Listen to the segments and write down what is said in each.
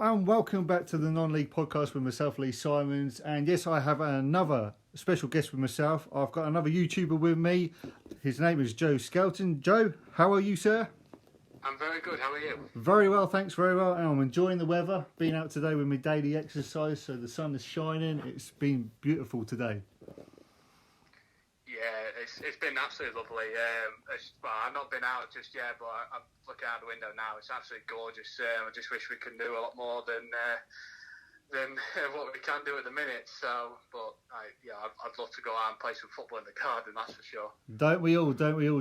and welcome back to the Non-League Podcast with myself, Lee Simons. And yes, I have another special guest with myself. I've got another YouTuber with me. His name is Joe Skelton. Joe, how are you, sir? I'm very good. How are you? Very well, thanks. Very well. And I'm enjoying the weather. Been out today with my daily exercise, so the sun is shining. It's been beautiful today. Yeah, it's been absolutely lovely. I've not been out just yet, but I'm looking out the window now. It's absolutely gorgeous. I just wish we could do a lot more than what we can do at the minute. So, but I'd love to go out and play some football in the garden. That's for sure. Don't we all,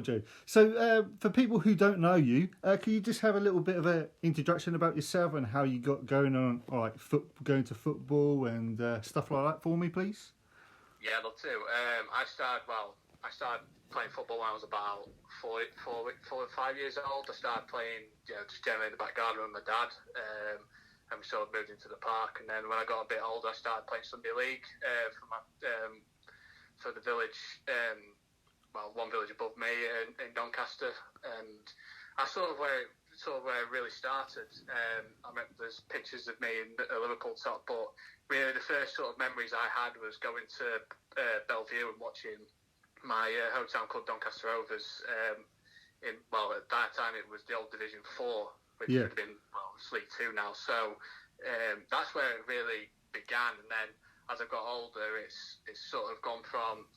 Joe? So, for people who don't know you, can you just have a little bit of an introduction about yourself and how you got going on, going to football and stuff like that for me, please? Yeah, I'd love to. I started playing football when I was about 4 or 5 years old. I started playing, just generally in the back garden with my dad, and we sort of moved into the park. And then when I got a bit older, I started playing Sunday League for the village, one village above me in Doncaster. And that's sort of where it really started. I remember there's pictures of me in a Liverpool top, but really the first sort of memories I had was going to Bellevue and watching my hometown club Doncaster Rovers. At that time it was the old Division 4, which would have been it's League 2 now. So that's where it really began. And then as I got older, it's sort of gone from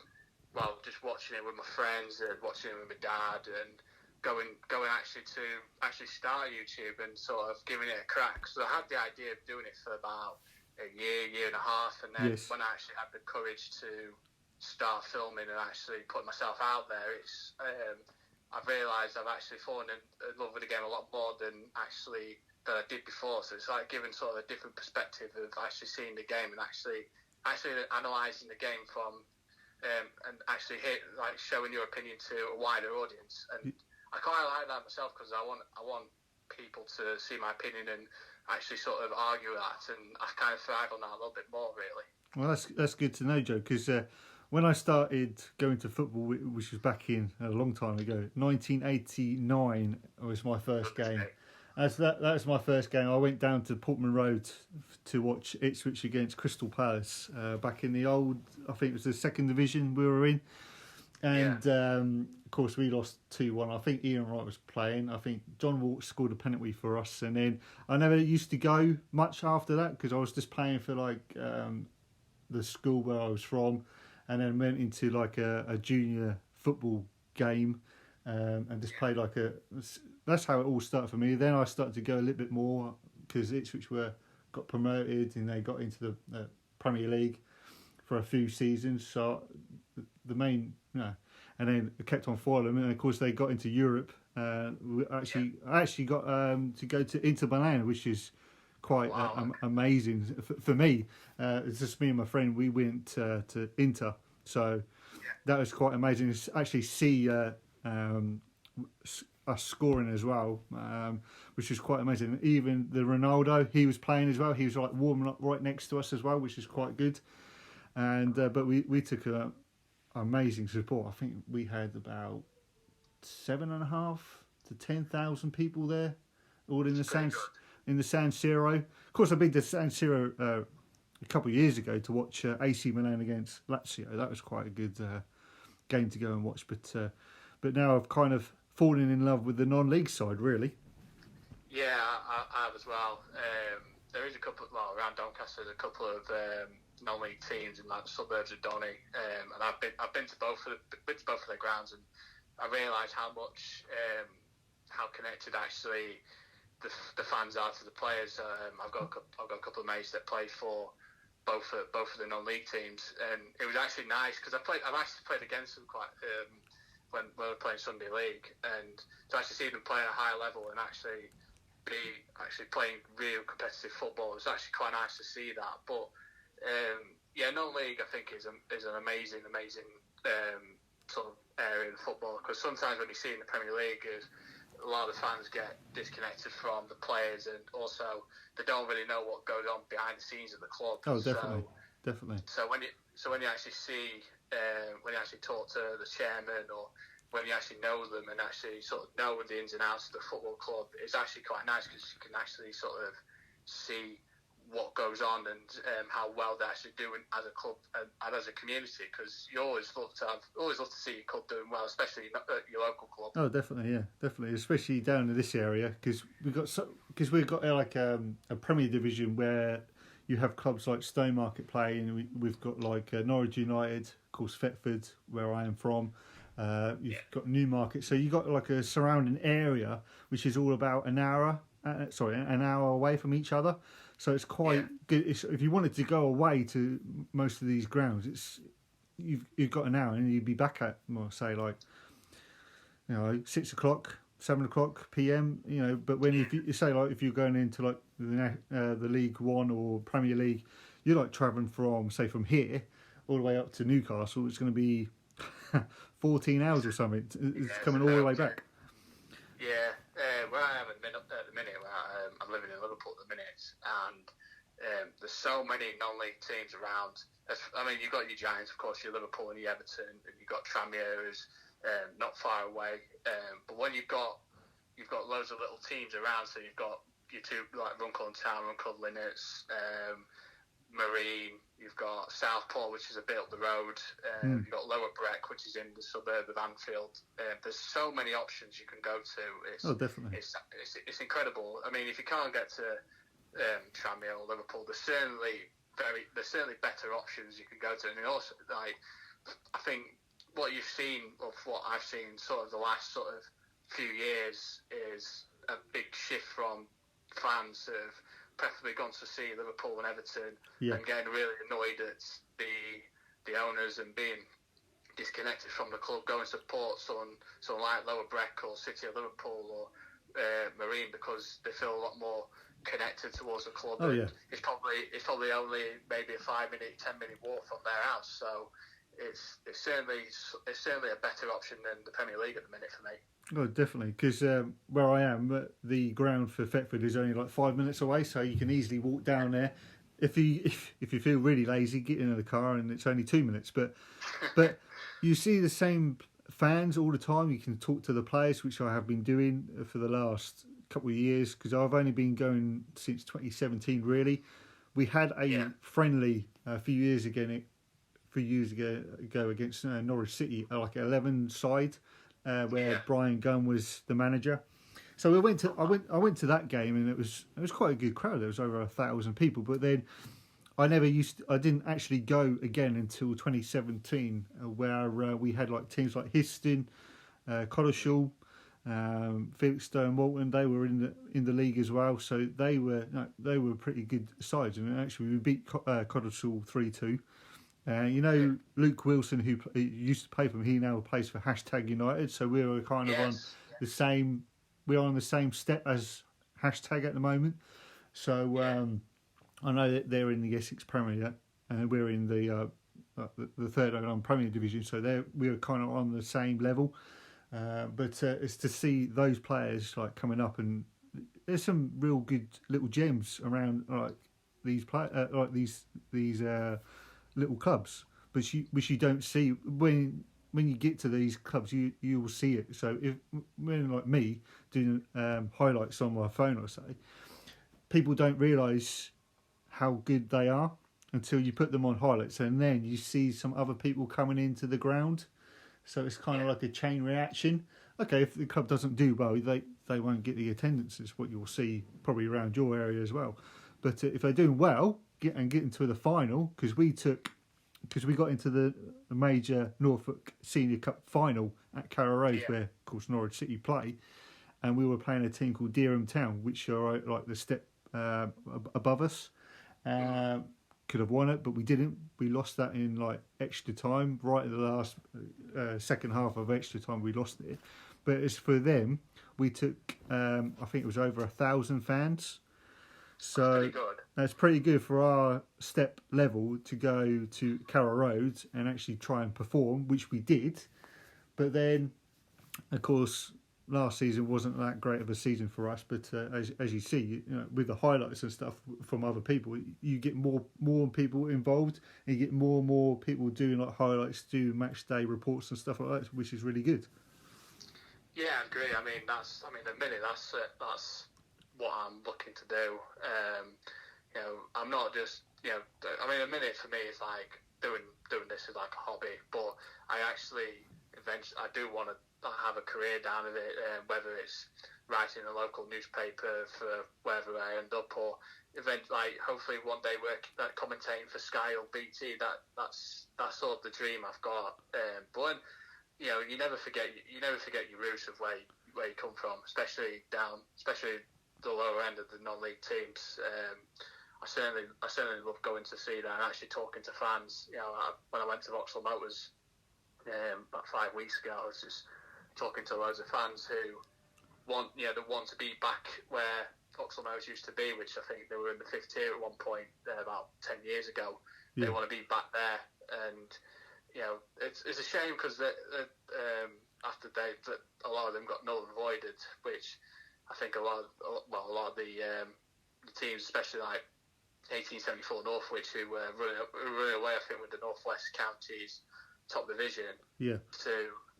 just watching it with my friends and watching it with my dad and going actually to start YouTube and sort of giving it a crack. So I had the idea of doing it for about a year and a half, and then when I actually had the courage to start filming and actually put myself out there, I've realised I've actually fallen in love with the game a lot more than I did before. So it's like giving sort of a different perspective of actually seeing the game and actually analysing the game from and actually showing your opinion to a wider audience. And I quite like that myself because I want people to see my opinion and actually sort of argue that, and I kind of thrive on that a little bit more, really. Well, that's good to know, Joe, because when I started going to football, which was back in a long time ago, 1989 was my first game. That was my first game. I went down to Portman Road to watch Ipswich against Crystal Palace back in the old, I think it was the second division we were in. And, of course, we lost 2-1. I think Ian Wright was playing. I think John Walsh scored a penalty for us. And then I never used to go much after that because I was just playing for, the school where I was from, and then went into, a junior football game and just played that's how it all started for me. Then I started to go a little bit more because Ipswich got promoted and they got into the Premier League for a few seasons. So the main... and then I kept on following them, and of course they got into Europe. I actually got to go to Inter Milan, which is quite amazing for me. It's just me and my friend. We went to Inter, so that was quite amazing to actually see us scoring as well, which was quite amazing. Even the Ronaldo, he was playing as well. He was warming up right next to us as well, which is quite good. And but we took amazing support. I think we had about 7,500 to 10,000 people there, all in the San Siro. Of course, I've been to San Siro a couple of years ago to watch AC Milan against Lazio. That was quite a good game to go and watch. But now I've kind of fallen in love with the non-league side, really. Yeah, I have as well. There is a couple around Doncaster. There's a couple of non-league teams in the suburbs of Donny, and I've been to both of their grounds, and I realised how how connected actually the fans are to the players. I've got a couple of mates that play for both of the non-league teams, and it was actually nice because I've actually played against them quite when we were playing Sunday League, and to actually see them play at a high level and actually be playing real competitive football, it's actually quite nice to see that. But non-league I think is an amazing sort of area of football, because sometimes when you see in the Premier League a lot of the fans get disconnected from the players, and also they don't really know what goes on behind the scenes of the club. Oh, definitely. So when you actually see when you actually talk to the chairman, or when you actually know them and actually sort of know the ins and outs of the football club, it's actually quite nice because you can actually sort of see what goes on and how well they're actually doing as a club and as a community, because you always love to see your club doing well, especially at your local club. Oh, definitely, yeah, definitely, especially down in this area, because we've got like a Premier Division where you have clubs like Stowmarket play, and we've got like Norwich United, of course, Thetford, where I am from. You've got Newmarket, so you've got like a surrounding area which is all about an hour away from each other. So it's quite good. If you wanted to go away to most of these grounds, you've got an hour, and you'd be back at, well, say like, 6 o'clock, 7 o'clock PM. But if you say like if you're going into like the League One or Premier League, you're like travelling from here all the way up to Newcastle. It's going to be 14 hours or something. It's coming all the way back. Yeah, where I am at the minute, I'm living in Liverpool at the minute, and there's so many non-league teams around. I mean, you've got your Giants, of course, your Liverpool and your Everton, and you've got Tranmere, who's not far away. But when you've got loads of little teams around, so you've got your two, like Runcorn Town, Runcorn Linnets, Marine, you've got Southport, which is a bit up the road, you've got Lower Breck, which is in the suburb of Anfield. There's so many options you can go to. Definitely. It's incredible. I mean, if you can't get to Tranmere or Liverpool, there's certainly better options you can go to. And also, like, I think what you've seen, of what I've seen sort of the last sort of few years, is a big shift from fans who have preferably gone to see Liverpool and Everton and getting really annoyed at the owners and being disconnected from the club, going to support someone like Lower Breck or City of Liverpool or Marine, because they feel a lot more connected towards the club. It's probably only maybe a 5-minute, 10-minute walk from their house. So it's certainly a better option than the Premier League at the minute for me. Oh, definitely, because where I am, the ground for Thetford is only like 5 minutes away, so you can easily walk down there. If you feel really lazy, get in the car, and it's only 2 minutes. But you see the same fans all the time. You can talk to the players, which I have been doing for the last couple of years, because I've only been going since 2017. Really, we had a friendly a few years ago against Norwich City, like an 11 side. Where Brian Gunn was the manager, so I went to that game, and it was quite a good crowd. There was over 1,000 people. But then I didn't actually go again until 2017, where we had like teams like Histon, Cotteshall, Felixstowe, Walton. They were in the league as well, so they were pretty good sides. And actually, we beat Cotteshall 3-2. Luke Wilson, who used to play for him, he now plays for #United. So we were kind of on the same. We're on the same step as # at the moment. So I know that they're in the Essex Premier, and we're in the third Premier Division. So we were kind of on the same level. But it's to see those players like coming up, and there's some real good little gems around like these little clubs, which you don't see when you get to these clubs. You will see it. So when like me doing highlights on my phone, or say, people don't realise how good they are until you put them on highlights, and then you see some other people coming into the ground. So it's kind of like a chain reaction. Okay, if the club doesn't do well, they won't get the attendance. It's what you'll see probably around your area as well. But if they're doing well, get into the final, because we got into the major Norfolk Senior Cup final at Carrow Road, where of course Norwich City play, and we were playing a team called Dereham Town, which are like the step above us. Could have won it, but we didn't. We lost that in like extra time, right at the last second half of extra time. We lost it, but as for them, we took I think it was over 1,000 fans. So that's pretty good for our step level to go to Carrow Road and actually try and perform, which we did. But then, of course, last season wasn't that great of a season for us. But as you see, with the highlights and stuff from other people, you get more people involved, and you get more people doing like highlights, do match day reports and stuff like that, which is really good. Yeah, I agree. I mean, at the minute, that's what I'm looking to do. You know, I'm not just, you know, I mean, a minute for me is like doing this is like a hobby, but I actually eventually I do want to have a career down of it, whether it's writing a local newspaper for wherever I end up, or like hopefully one day work commentating for Sky or BT. That's sort of the dream I've got. But you know, you never forget your roots of where you come from, especially the lower end of the non-league teams. I certainly love going to see that and actually talking to fans. You know, when I went to Vauxhall Motors about 5 weeks ago, I was just talking to loads of fans who want to be back where Vauxhall Motors used to be, which I think they were in the 5th tier at one point about 10 years ago. Yeah. They want to be back there, and you know, it's a shame because after a lot of them got null and voided, which I think a lot of the teams, especially like 1874 Northwich, who were running away, I think, with the Northwest Counties top division. Yeah. So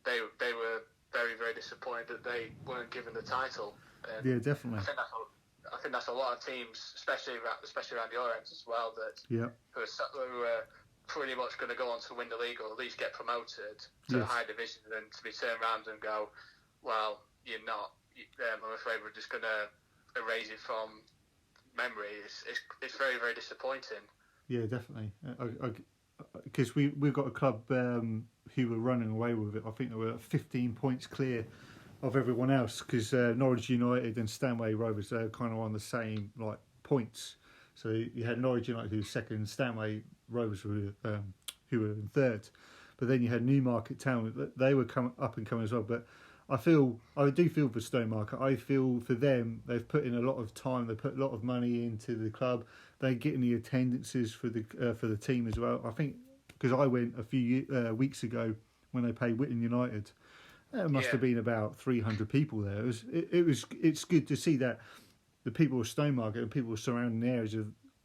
they were very, very disappointed that they weren't given the title. Yeah, definitely. I think that's a lot of teams, especially around your ends as well, that who are pretty much going to go on to win the league or at least get promoted to the high division, and to be turned around and go, well, you're not. I'm afraid we're just going to erase it from memory. It's very, very disappointing. Yeah, definitely. Because we've got a club who were running away with it. I think they were 15 points clear of everyone else, because Norwich United and Stanway Rovers are kind of on the same like points. So you had Norwich United who was second, Stanway Rovers who were in third. But then you had Newmarket Town. They were up and coming as well. But I do feel for Stonemarket. I feel for them. They've put in a lot of time. They put a lot of money into the club. They're getting the attendances for the team as well. I think because I went a few weeks ago when they played Whitton United. There must have been about 300 people there. It's good to see that the people of Stonemarket and people surrounding the areas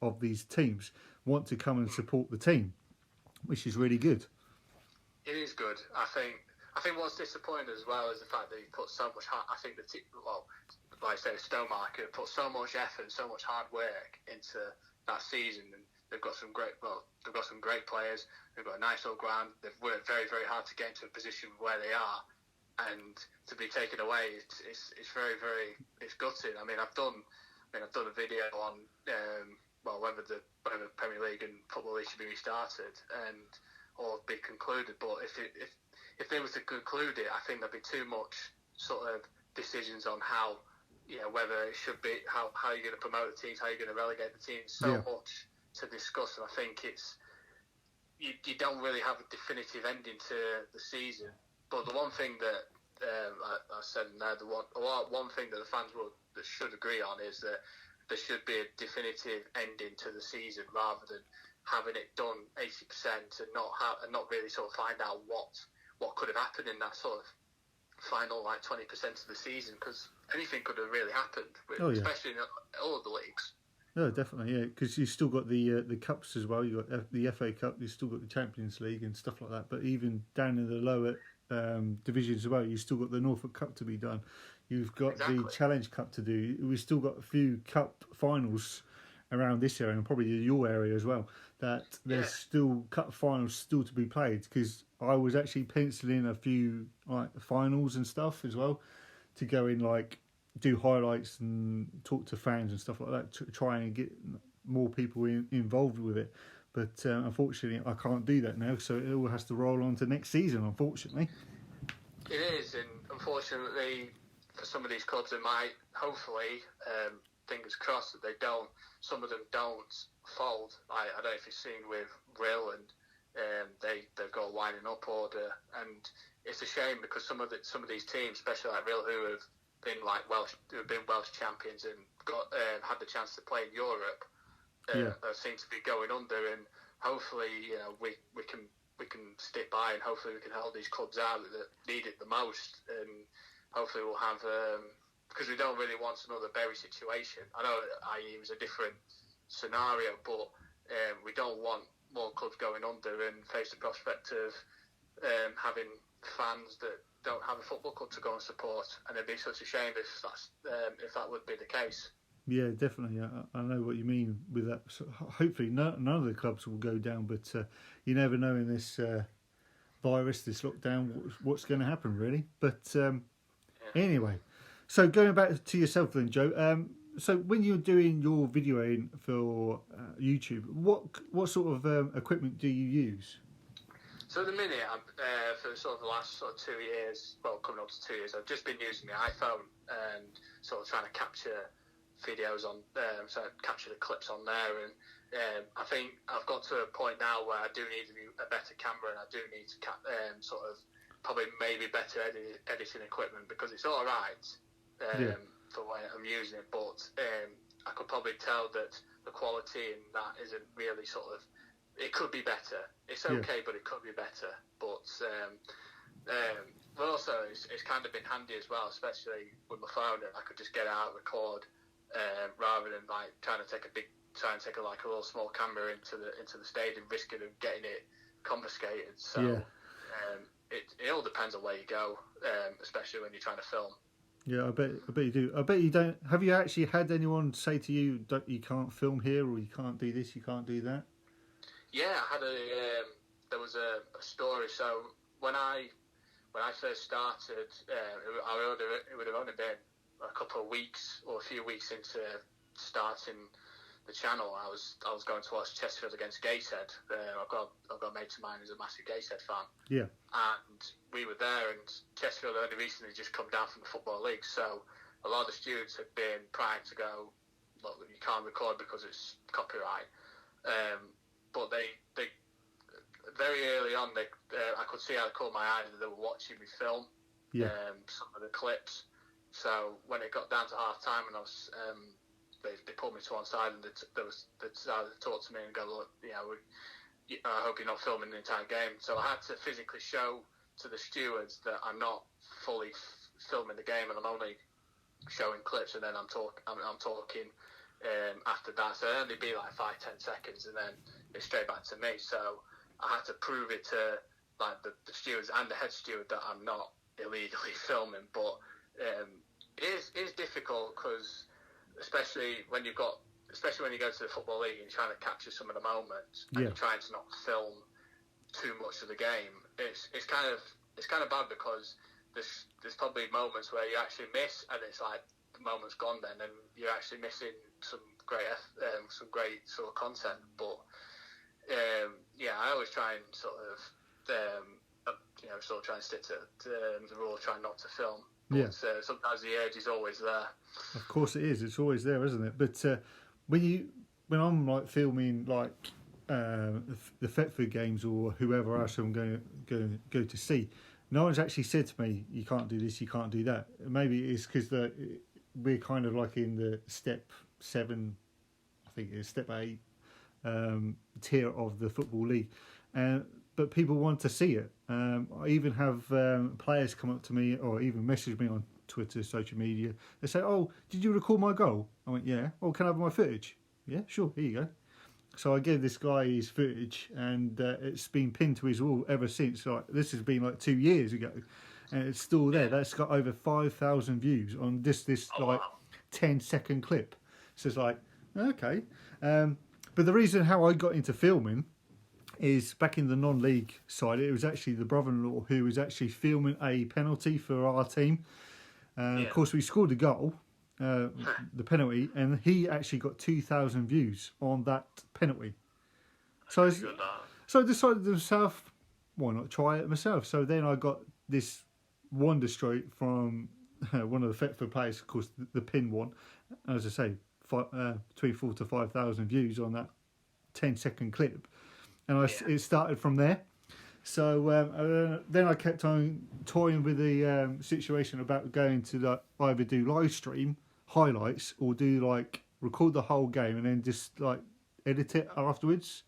of these teams want to come and support the team, which is really good. It is good. I think what's disappointing as well is the fact that he put so much heart. I think like I say, Stonemarket put so much effort and so much hard work into that season, and they've got some great players. They've got a nice old ground. They've worked very, very hard to get into a position where they are. And to be taken away, it's very, very, it's gutting. I mean, I've done a video on whether the Premier League and Football League should be restarted or be concluded. But if they were to conclude it, I think there'd be too much sort of decisions on how, you know, whether it should be how you're going to promote the teams, how you're going to relegate the teams. So much to discuss, and I think you don't really have a definitive ending to the season. But the one thing that I said in there, one thing that the fans should agree on is that there should be a definitive ending to the season, rather than having it done 80% and not really sort of find out what could have happened in that sort of final like 20% of the season, because anything could have really happened, especially in all of the leagues. No, definitely, yeah, because you've still got the cups as well. You've got the FA Cup, you've still got the Champions League and stuff like that. But even down in the lower divisions as well, you've still got the Norfolk Cup to be done. You've got the Challenge Cup to do. We've still got a few cup finals around this area, and probably your area as well, that there's still cup finals still to be played, because I was actually penciling a few like finals and stuff as well to go in, like do highlights and talk to fans and stuff like that to try and get more people involved with it. But unfortunately, I can't do that now, so it all has to roll on to next season, unfortunately. It is, and unfortunately, for some of these clubs, it might, hopefully, fingers crossed that some of them don't fold. I don't know if you've seen with Rill, and they've got a winding up order, and it's a shame because some of these teams, especially like Rill, who have been Welsh champions and got had the chance to play in Europe, seem to be going under, and hopefully, you know, we can stick by, and hopefully we can help these clubs out that need it the most, and hopefully we'll have because we don't really want another Bury situation. I know it was a different scenario, but we don't want more clubs going under and face the prospect of having fans that don't have a football club to go and support, and it'd be such a shame if that would be the case. Yeah, definitely. I know what you mean with that. So hopefully, none of the clubs will go down, but you never know in this virus, this lockdown, what's going to happen, really. But anyway, so going back to yourself then, Joe. So when you're doing your videoing for YouTube, what sort of equipment do you use? So at the minute, for sort of the last sort of 2 years, well, coming up to 2 years, I've just been using my iPhone and sort of trying to capture videos on, so I capture the clips on there. And I think I've got to a point now where I do need a better camera, and I do need to sort of probably maybe better editing equipment, because it's all right for when I'm using it, but I could probably tell that the quality in that isn't really sort of. It could be better. It's okay, but it could be better. But also, it's kind of been handy as well, especially with my phone. I could just get out, record, rather than like trying to take a little small camera into the stadium, risking of getting it confiscated. So it all depends on where you go, especially when you're trying to film. Yeah, I bet you do. I bet you don't. Have you actually had anyone say to you that you can't film here, or you can't do this, you can't do that? Yeah, I had there was a story. So when I first started, it would have only been a couple of weeks or a few weeks into starting the channel. I was going to watch Chesterfield against Gateshead. I've got a mate of mine who's a massive Gateshead fan. Yeah. And we were there, and Chesterfield only recently just come down from the Football League. So a lot of the students had been primed to go, look, you can't record because it's copyright. But they very early on, I could see how they caught my eye that they were watching me film some of the clips. So when it got down to half time, and they pulled me to one side, and they decided to talk to me and go, look, I hope you're not filming the entire game. So I had to physically show to the stewards that I'm not fully filming the game, and I'm only showing clips, and then I'm talking after that. So it'd only be like 5-10 seconds, and then it's straight back to me. So I had to prove it to like the stewards and the head steward that I'm not illegally filming. But it is difficult, because especially when you go to the Football League and you're trying to capture some of the moments, and you're trying to not film too much of the game. It's kind of bad, because there's probably moments where you actually miss, and it's like the moment's gone then, and you're actually missing some great sort of content. But I always try and sort of try and stick to the rule, try not to film. But sometimes the urge is always there. Of course it is. It's always there, isn't it? But when I'm like filming like the Thetford games or whoever else I'm going to go to see, no one's actually said to me, you can't do this, you can't do that. Maybe it's because we're kind of like in the step 7, I think it's step 8 tier of the Football League, but people want to see it. I even have players come up to me or even message me on Twitter, social media. They say, oh, did you record my goal? I went, yeah. Oh, can I have my footage? Yeah, sure, here you go. So I gave this guy his footage, and it's been pinned to his wall ever since. Like, this has been like 2 years ago, and it's still there. That's got over 5,000 views on this 10-second clip. So it's like, okay. But the reason how I got into filming is back in the non-league side, it was actually the brother-in-law who was actually filming a penalty for our team. Of course, we scored a goal, the penalty, and he actually got 2,000 views on that penalty. So I decided to myself, why not try it myself? So then I got this wonder stroke from one of the Thetford players, of course, the pin one. As I say, between 4,000 to 5,000 views on that 10-second clip. And it started from there. So then I kept on toying with the situation about going to either do live stream highlights or do record the whole game and then just edit it afterwards.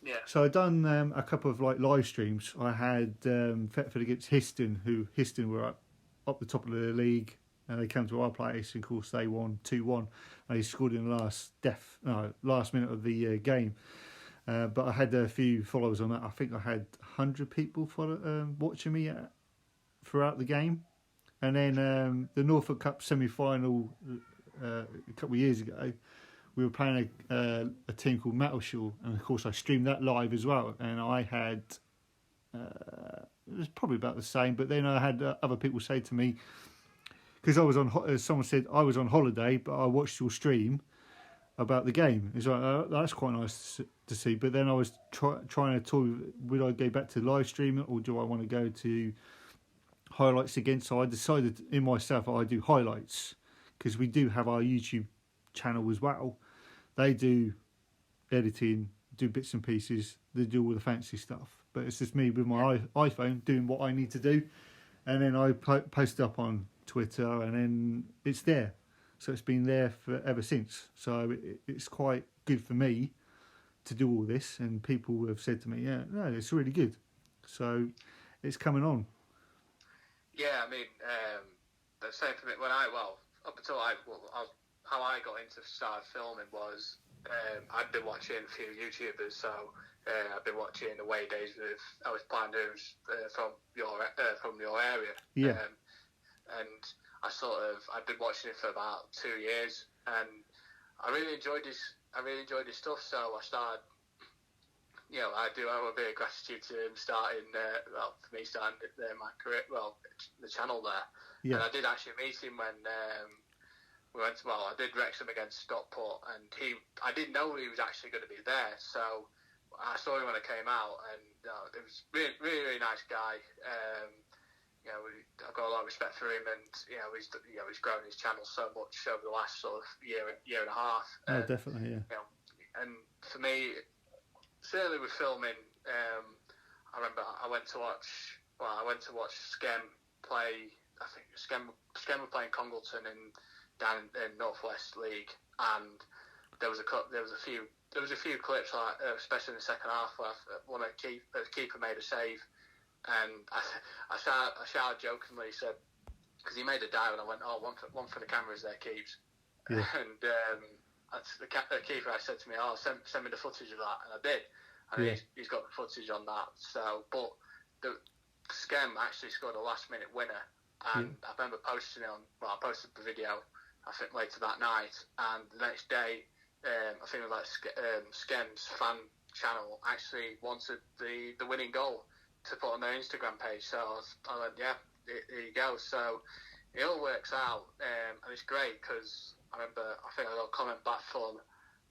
Yeah. So I done a couple of live streams. I had Thetford against Histon were up the top of the league, and they came to our place, and of course they won 2-1. They scored in the last minute of the game. But I had a few followers on that. I think I had 100 people watching me throughout the game. And then the Norfolk Cup semi-final a couple of years ago. We were playing a team called Metalshore, and of course I streamed that live as well. And I had it was probably about the same, but then I had other people say to me, because I was on, someone said I was on holiday, but I watched your stream about the game. It's like, that's quite nice to see. But then I was trying to talk, would I go back to live streaming, or do I want to go to highlights again? So I decided in myself I do highlights, because we do have our YouTube channel as well. They do editing, do bits and pieces, they do all the fancy stuff. But it's just me with my iPhone doing what I need to do. And then I post up on Twitter, and then it's there. So it's been there for ever since. So it's quite good for me to do all this. And people have said to me, yeah, no, it's really good. So it's coming on. Yeah, I mean, the same for me. Up until how I got into start filming was I'd been watching a few YouTubers, so I've been watching Away Days with Ellis Plandoons from your area. Yeah. And I'd been watching it for about 2 years, and I really enjoyed his stuff. So I started, I do have a bit of gratitude to him starting my career, the channel there. Yeah. And I did actually meet him when I did Wrexham against Stockport, and I didn't know he was actually going to be there. So I saw him when I came out, and it was really, really, really nice guy. I've got a lot of respect for him, and he's grown his channel so much over the last sort of year and a half. Oh, definitely, yeah. And for me, certainly with filming, I remember I went to watch Skem play. I think Skem were playing Congleton down in North West League, and there was a few clips, especially in the second half, where the keeper made a save. And I shouted jokingly, said, because he made a dive, and I went, one for the cameras there, Keeps. Yeah. And the keeper, I said to me, send me the footage of that, and I did. And he's got the footage on that. So, but the Skem actually scored a last-minute winner, and I remember posting it I posted the video, I think, later that night, and the next day, I think it was Skem's fan channel actually wanted the winning goal to put on their Instagram page. So I went, here you go. So it all works out, and it's great, because I think I got a comment back from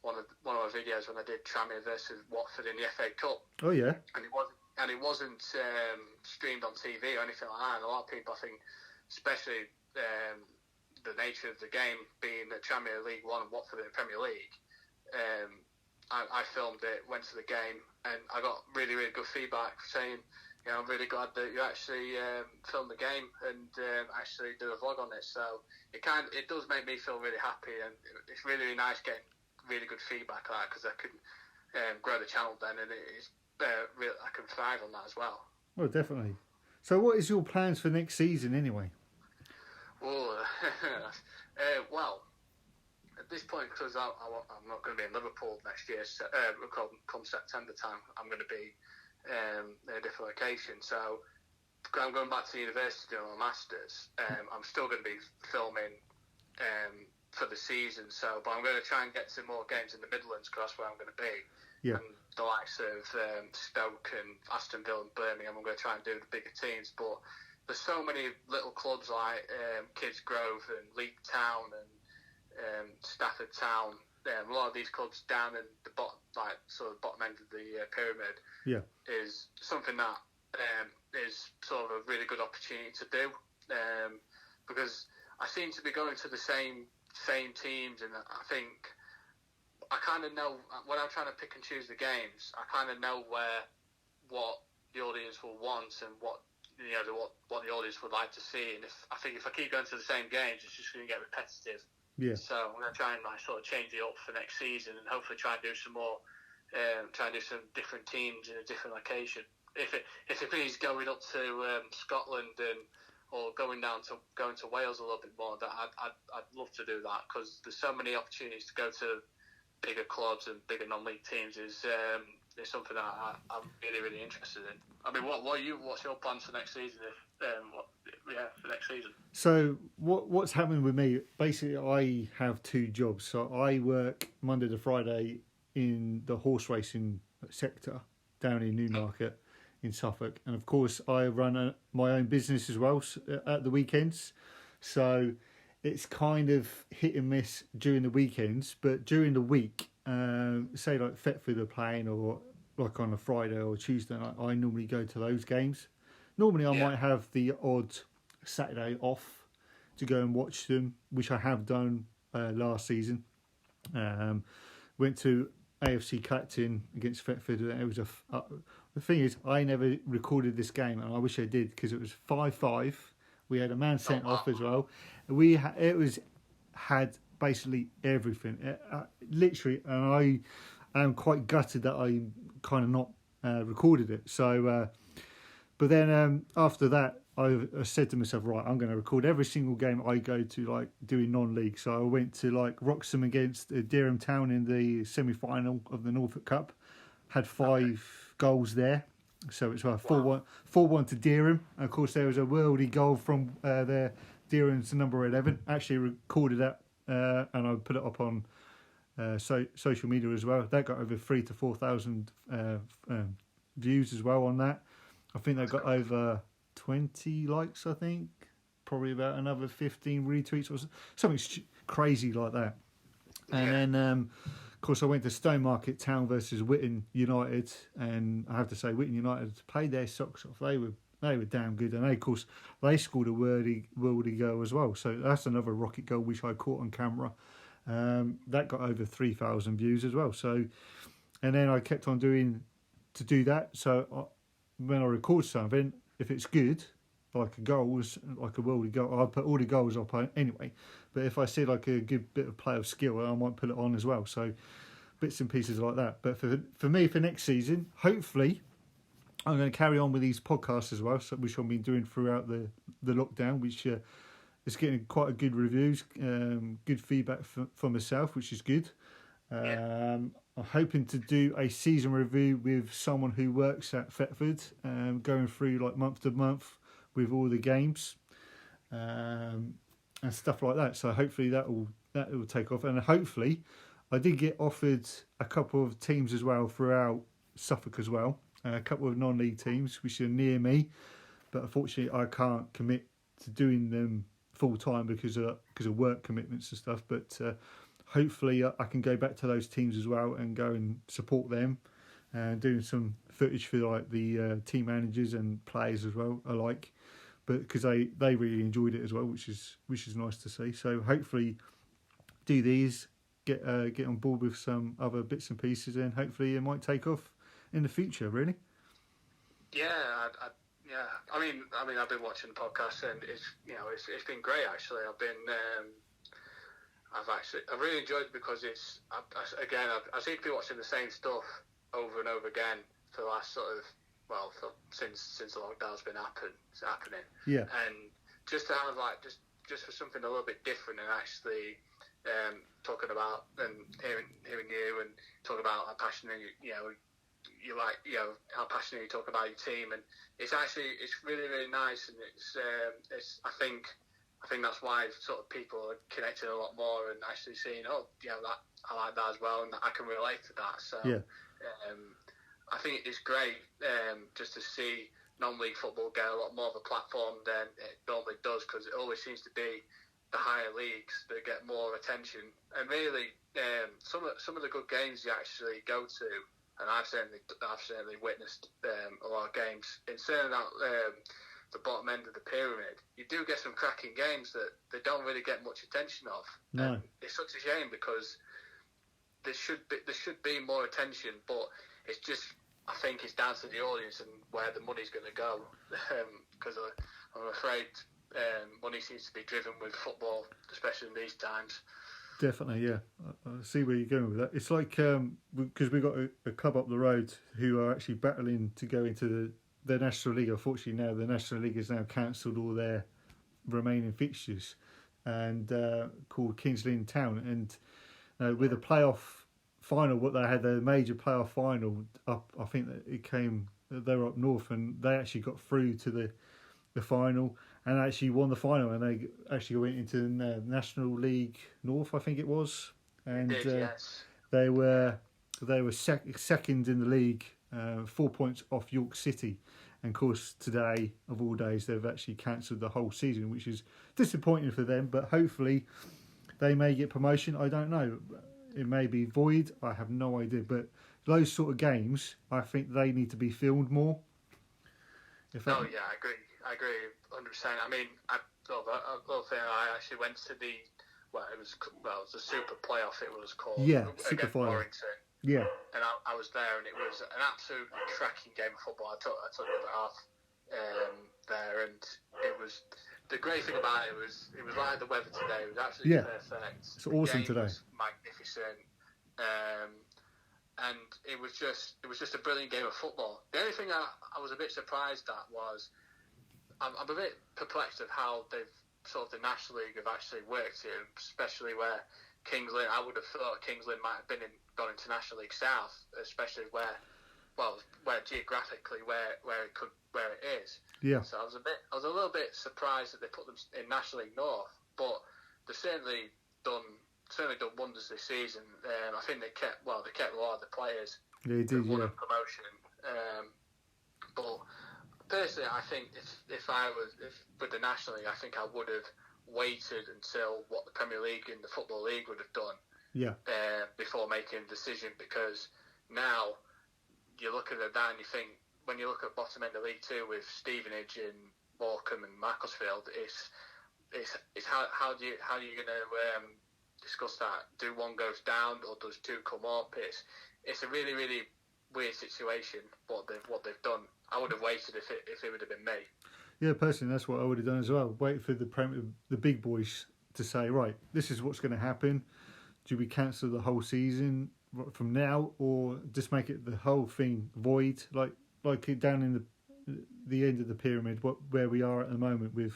one of my videos when I did Tranmere versus Watford in the FA Cup. Oh yeah. And it wasn't streamed on TV or anything like that. And a lot of people, I think, especially the nature of the game being the Tranmere League One and Watford in the Premier League, I filmed it, went to the game, and I got really, really good feedback saying, I'm really glad that you actually filmed the game and actually do a vlog on it. So it does make me feel really happy, and it's really, really nice getting really good feedback like that, because I can grow the channel then, and it's I can thrive on that as well. Well, definitely. So what is your plans for next season anyway? Well, at this point, because I'm not going to be in Liverpool next year, come September time, I'm going to be in a different location. So I'm going back to university doing my masters. I'm still going to be filming for the season. But I'm going to try and get to more games in the Midlands, because that's where I'm going to be. Yeah. And the likes of Stoke and Aston Villa and Birmingham, I'm going to try and do the bigger teams. But there's so many little clubs like Kids Grove and Leek Town and Stafford Town. A lot of these clubs down in the bottom end of the pyramid, is something that is sort of a really good opportunity to do, because I seem to be going to the same teams, and I think I kind of know when I'm trying to pick and choose the games. I kind of know what the audience will want and what the audience would like to see. And if I keep going to the same games, it's just going to get repetitive. Yeah. So I'm going to try and sort of change it up for next season, and hopefully try and do some more, try and do some different teams in a different location. If it means going up to Scotland or going to Wales a little bit more, that I'd love to do that, because there's so many opportunities to go to bigger clubs and bigger non-league teams is something that I'm really, really interested in. I mean, what's your plans for next season? For next season. So what's happening with me? Basically, I have two jobs. So I work Monday to Friday in the horse racing sector down in Newmarket in Suffolk, and of course I run my own business as well at the weekends. So it's kind of hit and miss during the weekends, but during the week, say like Thetford are playing, or like on a Friday or Tuesday night, I normally go to those games. Normally I might have the odd Saturday off to go and watch them, which I have done last season. Went to AFC Clacton against Thetford. It was the thing is, I never recorded this game, and I wish I did, because it was 5-5. We had a man sent off as well. Had basically everything, literally, and I am quite gutted that I kind of not recorded it. So, but then after that, I said to myself, right, I'm going to record every single game I go to, like doing non-league. So I went to like Wroxham against Dereham Town in the semi-final of the Norfolk Cup. Had 5 goals there. So it's 4-1 to Dereham. And of course, there was a worldy goal from their Dereham's number 11. Actually recorded that and I put it up on social media as well. That got over 3,000 to 4,000 views as well on that. I think they got over 20 likes, I think. Probably about another 15 retweets or something crazy like that. And then, of course, I went to Stowmarket Town versus Whitton United, and I have to say, Whitton United played their socks off. They were damn good, and of course they scored a worldy goal as well. So that's another rocket goal which I caught on camera. That got over 3,000 views as well. So, and then I kept on do that. So when I record something, if it's good, like a goal, like a worldy goal, I'll put all the goals up anyway. But if I see like a good bit of play of skill, I might put it on as well. So bits and pieces like that. But for me, for next season, hopefully, I'm going to carry on with these podcasts as well, which I've been doing throughout the lockdown, which is getting quite a good reviews, good feedback for myself, which is good. I'm hoping to do a season review with someone who works at Thetford, going through like month to month with all the games and stuff like that. So hopefully that will take off, and hopefully I did get offered a couple of teams as well throughout Suffolk as well, a couple of non-league teams which are near me, but unfortunately I can't commit to doing them full time because of work commitments and stuff. But hopefully I can go back to those teams as well and go and support them, and doing some footage for like the team managers and players as well alike, but because they really enjoyed it as well, which is nice to see. So hopefully do these, get on board with some other bits and pieces, and hopefully it might take off in the future. Really. Yeah, I mean, I've been watching the podcast, and it's been great actually. I've really enjoyed it because I seem to be watching the same stuff over and over again for the last since the lockdown's been happening. Yeah. And just to have just for something a little bit different, and actually talking about and hearing you and talking about how passionate how passionate you talk about your team, and it's really, really nice, and it's I think that's why sort of people are connecting a lot more and actually seeing, that I like that as well, and I can relate to that. So I think it's great just to see non-league football get a lot more of a platform than it normally does, because it always seems to be the higher leagues that get more attention. And really, some of the good games you actually go to, and I've certainly witnessed a lot of games in certain the bottom end of the pyramid. You do get some cracking games that they don't really get much attention of. No. And it's such a shame, because there should be more attention, but it's just, I think it's down to the audience and where the money's going to go. Because I'm afraid money seems to be driven with football, especially in these times. Definitely, yeah. I see where you're going with that. It's like, because we've got a club up the road who are actually battling to go into the National League. Unfortunately, now the National League has now cancelled all their remaining fixtures, and called King's Lynn Town. And with a playoff final, what they had, their major playoff final up. I think that they were up north, and they actually got through to the final and actually won the final, and they actually went into the National League North, I think it was, and yes. they were second in the league, 4 points off York City. And of course, today, of all days, they've actually cancelled the whole season, which is disappointing for them. But hopefully, they may get promotion. I don't know. It may be void. I have no idea. But those sort of games, I think they need to be filmed more. I agree. I agree 100%. I mean, I actually went to the it was a super playoff. It was called super final. Warrington. Yeah. And I was there, and it was an absolute cracking game of football. I took the other half there, and it was the great thing about it was like the weather today. It was absolutely perfect. It's awesome today. It was magnificent, and it was just a brilliant game of football. The only thing I was a bit surprised at was I'm a bit perplexed at how they've sort of the National League have actually worked here, especially where Kings Lynn. I would have thought Kings Lynn might have gone into National League South, especially where geographically where it is. Yeah. So I was a little bit surprised that they put them in National League North, but they've certainly done wonders this season. I think they kept a lot of the players. They did, won a promotion. But personally, I think if with the National League, I think I would have waited until what the Premier League and the Football League would have done. Yeah. Before making a decision, because now you look at that and you think, when you look at bottom end of League Two with Stevenage and Morecambe and Macclesfield, it's how do you going to discuss that? Do one goes down or does two come up? It's a really, really weird situation what they've done. I would have waited if it would have been me. Yeah, personally, that's what I would have done as well. Wait for the big boys to say, right, this is what's going to happen. Do we cancel the whole season from now, or just make it the whole thing void, like down in the end of the pyramid, where we are at the moment with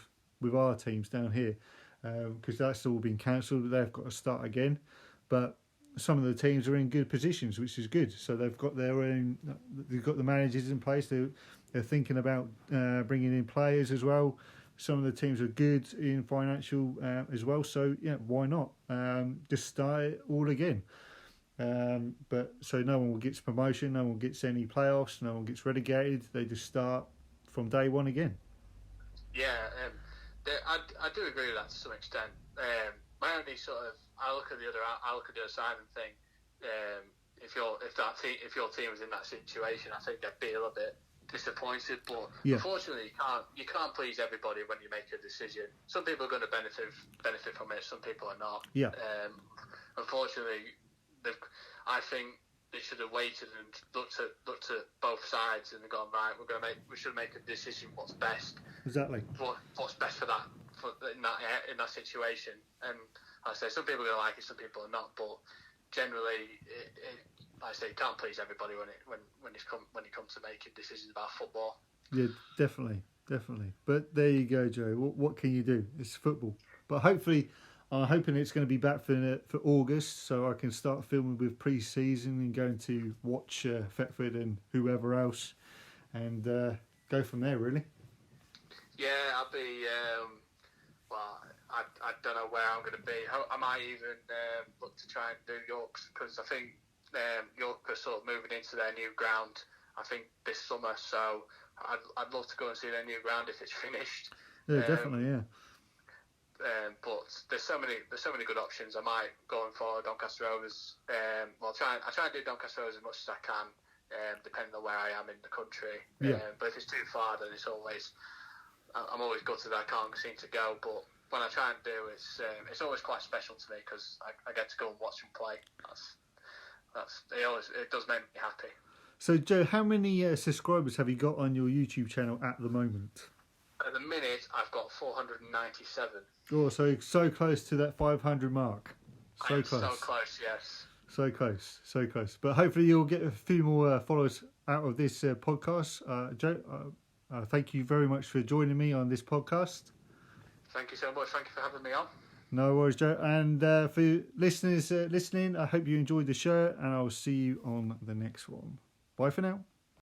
our teams down here, because that's all been cancelled. They've got to start again, but some of the teams are in good positions, which is good. So they've got the managers in place. They're thinking about bringing in players as well. Some of the teams are good in financial as well. So yeah, why not just start it all again? But so no one gets promotion, no one gets any playoffs, no one gets relegated. They just start from day one again. Yeah, I do agree with that to some extent. My only I look at the other side and think, if your team was in that situation, I think they'd be a little bit disappointed. But unfortunately, you can't please everybody when you make a decision. Some people are going to benefit from it, some people are not. Yeah. Unfortunately, I think they should have waited and looked at both sides and gone, right, we should make a decision what's best. Exactly. What's best for in that situation. And like I say, some people are going to like it, some people are not. But generally, like I say, you can't please everybody when it comes to making decisions about football. Yeah, definitely. But there you go, Joe. What can you do? It's football. But hopefully, I'm hoping it's going to be back for August, so I can start filming with pre-season and going to watch Thetford and whoever else, and go from there. Really. Yeah, I'll be. I don't know where I'm going to be. I might even look to try and do York, because I think York are sort of moving into their new ground, I think, this summer. So I'd love to go and see their new ground if it's finished. Yeah, definitely, yeah. But there's so many good options. I might go for Doncaster Rovers. I try and do Doncaster Rovers as much as I can, depending on where I am in the country. Yeah. But if it's too far, then I'm always gutted that I can't seem to go. But when I try and do, it's always quite special to me, because I get to go and watch them play. It does make me happy. So, Joe, how many subscribers have you got on your YouTube channel at the moment? At the minute, I've got 497. Oh, so close to that 500 mark. So close. So close, yes. So close. But hopefully you'll get a few more followers out of this podcast. Joe, thank you very much for joining me on this podcast. Thank you so much. Thank you for having me on. No worries, Joe. And for listeners listening, I hope you enjoyed the show, and I'll see you on the next one. Bye for now.